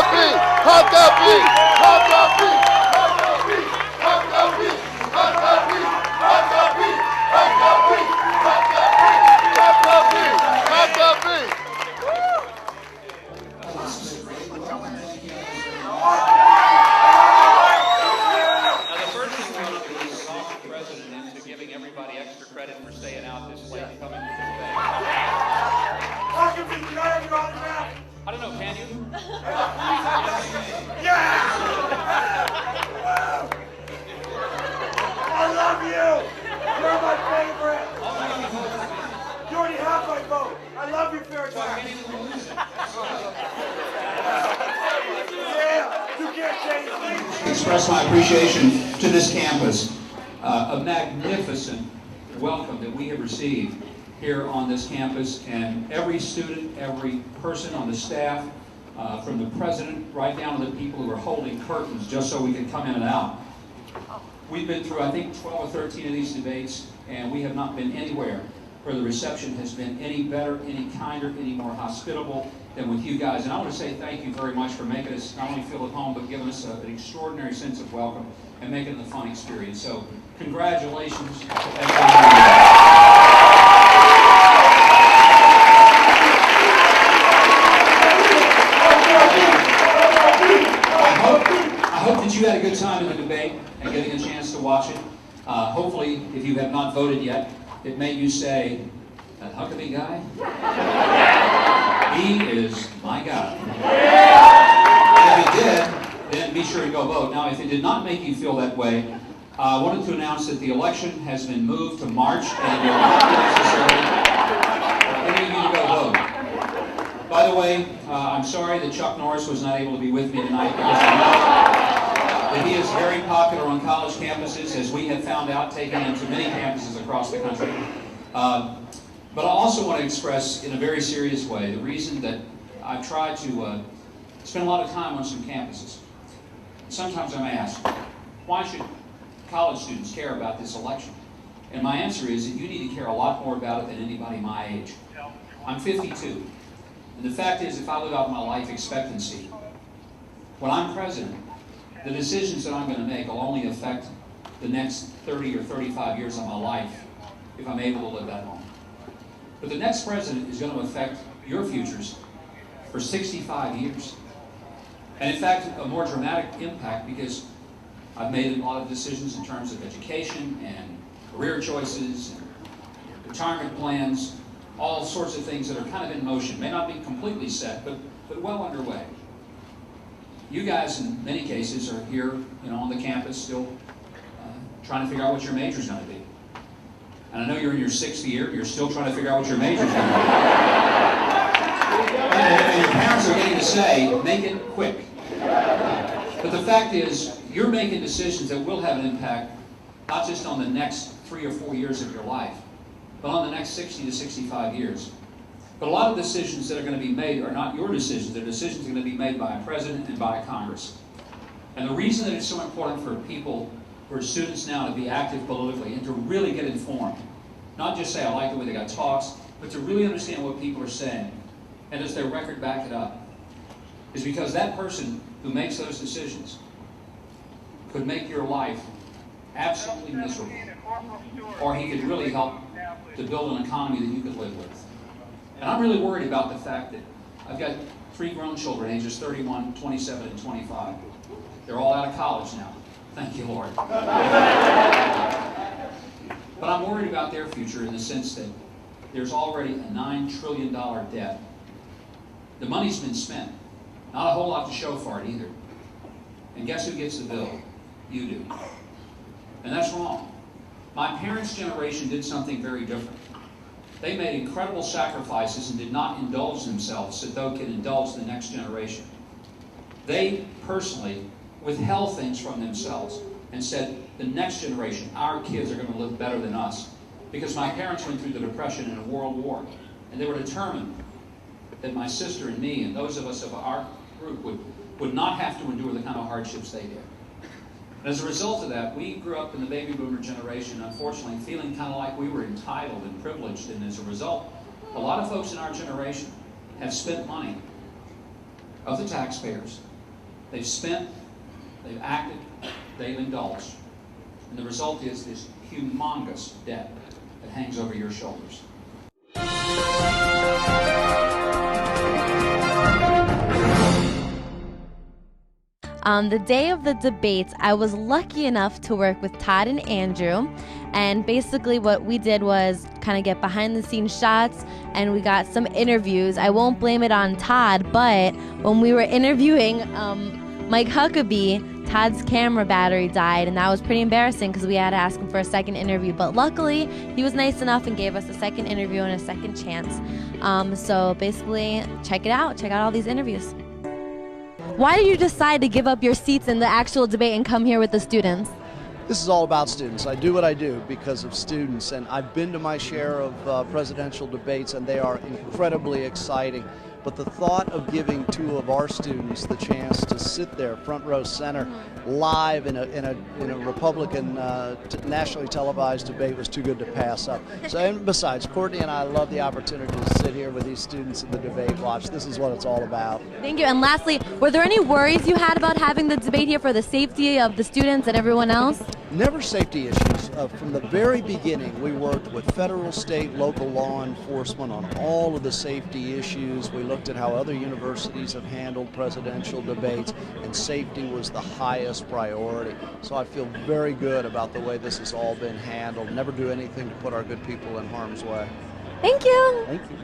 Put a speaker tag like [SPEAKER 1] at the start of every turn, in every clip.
[SPEAKER 1] Huckabee! Huckabee! Huckabee! Huckabee! Huckabee! Huckabee! Huckabee! Huckabee! Huckabee! Huckabee!
[SPEAKER 2] Now, the first thing we want to do is call the president into giving everybody extra credit for staying out this late and coming to this day.
[SPEAKER 3] Huckabee, can I have your autograph?
[SPEAKER 2] I don't know, can you?
[SPEAKER 3] Yeah! I love you! You're my favorite! You already have my vote! I love you, Fairchild! Yeah! You can't change me!
[SPEAKER 4] Express my appreciation to this campus. A magnificent welcome that we have received here on this campus, and every student, every person on the staff, from the president right down to the people who are holding curtains just so we can come in and out. We've been through, I think, 12 or 13 of these debates, and we have not been anywhere where the reception has been any better, any kinder, any more hospitable than with you guys. And I want to say thank you very much for making us not only feel at home, but giving us an extraordinary sense of welcome and making it a fun experience. So congratulations to everyone. I hope that you had a good time in the debate and getting a chance to watch it. Hopefully, if you have not voted yet, it made you say, that Huckabee guy? He is my guy. If it did, then be sure to go vote. Now, if it did not make you feel that way, I wanted to announce that the election has been moved to March, and it will not be necessary for any of you to go vote. By the way, I'm sorry that Chuck Norris was not able to be with me tonight, because I know that he is very popular on college campuses, as we have found out, taking him to many campuses across the country. But I also want to express, in a very serious way, the reason that I've tried to spend a lot of time on some campuses. Sometimes I'm asked, why should college students care about this election? And my answer is that you need to care a lot more about it than anybody my age. I'm 52. And the fact is, if I live out my life expectancy, when I'm president, the decisions that I'm going to make will only affect the next 30 or 35 years of my life if I'm able to live that long. But the next president is going to affect your futures for 65 years. And in fact, a more dramatic impact, because I've made a lot of decisions in terms of education and career choices and retirement plans, all sorts of things that are kind of in motion. May not be completely set, but well underway. You guys, in many cases, are here, on the campus still trying to figure out what your major's going to be. And I know you're in your 6th year, you're still trying to figure out what your major's going to be. And your parents are getting to say, make it quick. But the fact is, you're making decisions that will have an impact, not just on the next 3 or 4 years of your life, but on the next 60 to 65 years. But a lot of decisions that are going to be made are not your decisions. They're decisions that are going to be made by a president and by a Congress. And the reason that it's so important for people, for students now, to be active politically and to really get informed, not just say, I like the way the guy talks, but to really understand what people are saying, and does their record back it up, is because that person who makes those decisions could make your life absolutely miserable. Or he could really help to build an economy that you could live with. And I'm really worried about the fact that I've got 3 grown children, ages 31, 27, and 25. They're all out of college now. Thank you, Lord. But I'm worried about their future in the sense that there's already a $9 trillion debt. The money's been spent. Not a whole lot to show for it either. And guess who gets the bill? You do. And that's wrong. My parents' generation did something very different. They made incredible sacrifices and did not indulge themselves so they could indulge the next generation. They personally withheld things from themselves and said, the next generation, our kids, are going to live better than us. Because my parents went through the Depression and a World War, and they were determined that my sister and me and those of us of our group would not have to endure the kind of hardships they did. And as a result of that, we grew up in the baby boomer generation, unfortunately, feeling kind of like we were entitled and privileged. And as a result, a lot of folks in our generation have spent money of the taxpayers They've spent, they've acted, they've indulged. And the result is this humongous debt that hangs over your shoulders.
[SPEAKER 5] On the day of the debates, I was lucky enough to work with Todd and Andrew, and basically what we did was kind of get behind the scenes shots, and we got some interviews. I won't blame it on Todd, but when we were interviewing Mike Huckabee, Todd's camera battery died, and that was pretty embarrassing because we had to ask him for a second interview. But luckily, he was nice enough and gave us a second interview and a second chance. So basically, check it out. Check out all these interviews. Why did you decide to give up your seats in the actual debate and come here with the students?
[SPEAKER 6] This is all about students. I do what I do because of students, and I've been to my share of presidential debates, and they are incredibly exciting. But the thought of giving two of our students the chance to sit there front row center live in a Republican nationally televised debate was too good to pass up. So, and besides, Courtney and I love the opportunity to sit here with these students in the debate watch. This is what it's all about.
[SPEAKER 5] Thank you. And lastly, were there any worries you had about having the debate here for the safety of the students and everyone else?
[SPEAKER 6] Never safety issues. From the very beginning, we worked with federal, state, local law enforcement on all of the safety issues. We looked at how other universities have handled presidential debates, and safety was the highest priority. So I feel very good about the way this has all been handled. Never do anything to put our good people in harm's way.
[SPEAKER 5] Thank you.
[SPEAKER 6] Thank you.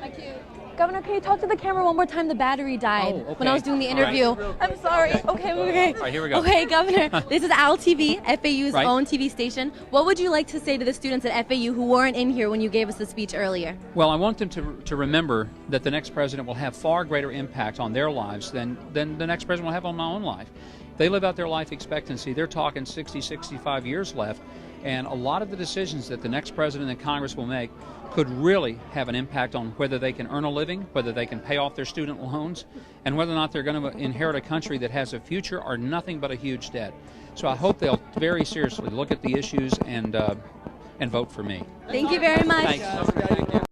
[SPEAKER 5] Thank you. Governor, can you talk to the camera one more time? The battery died when I was doing the interview.
[SPEAKER 2] Right.
[SPEAKER 5] I'm sorry. Okay.
[SPEAKER 2] All right, here we go.
[SPEAKER 5] Okay, Governor, this is Al TV, FAU's
[SPEAKER 2] Right.
[SPEAKER 5] own TV station. What would you like to say to the students at FAU who weren't in here when you gave us the speech earlier?
[SPEAKER 2] Well, I want them to remember that the next president will have far greater impact on their lives than the next president will have on my own life. They live out their life expectancy. They're talking 60, 65 years left. And a lot of the decisions that the next president and Congress will make could really have an impact on whether they can earn a living, whether they can pay off their student loans, and whether or not they're going to inherit a country that has a future or nothing but a huge debt. So I hope they'll very seriously look at the issues and vote for me.
[SPEAKER 5] Thank you very much.
[SPEAKER 2] Thanks.